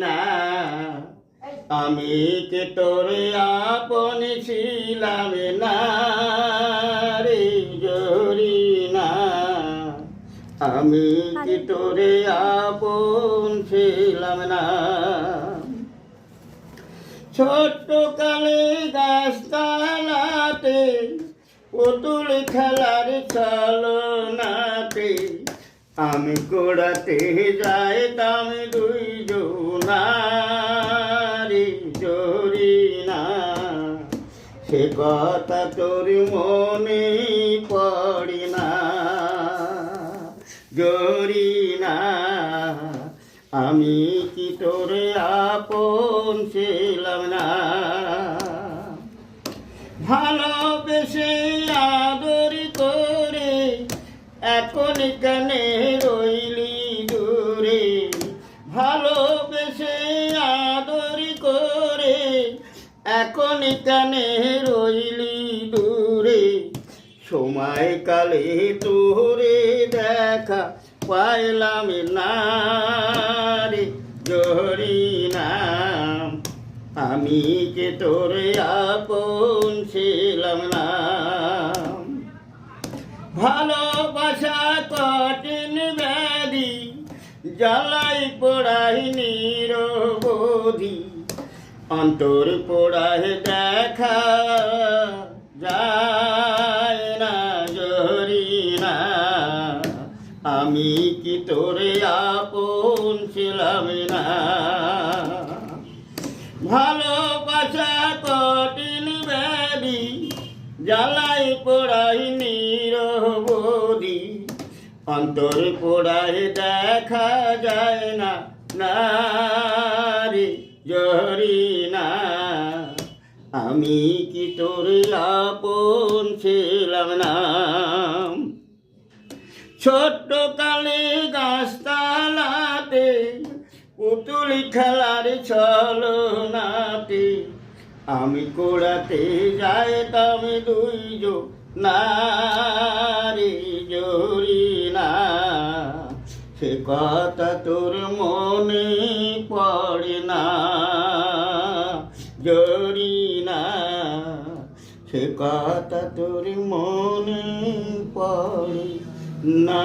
না আমি কে তোরে আপন ছিলাম না রে জরি না আমি কি তোরে আপন ছিলাম না ছোট্ট কালে গাছতলাতে পুতুল খেলার ছলনাতে আমি কোড়াতে যাইতাম দুইজনারি জরি না সে কথা তোর মনে পড়ি না জরি না আমি কি তোর আপন ছিলাম না ভালোবেসে আদর করে এখন কানে রইলি দূরে ভালোবেসে আদর করে এখন কানে রইলি দূরে সময় কালে তোরে দেখা পাইলাম না রে জরি না আমি যে তোরে আপন ছিলাম না ভালোবাসা কঠিন ব্যাধি জ্বালাই পোড়াই নিরবধি অন্তর পোড়ায় দেখা যায় না জরি না আমি কি তোরে আপন ছিলাম না ভালোবাসা কঠিন ব্যাধি জ্বালাই পোড়াই নিরবধি অন্তর পোড়ায় দেখা যায় না না রে জরি না আমি কি তোর আপন ছিলাম না ছোট্ট কালে গাছতলাতে পুতুল খেলার ছলনাতে আমি কোড়াতে যাইতাম দুইজনারি জরি না সে কথা তোর মনে পড়ে না জরি না সে কথা তোর মনে পড়ে না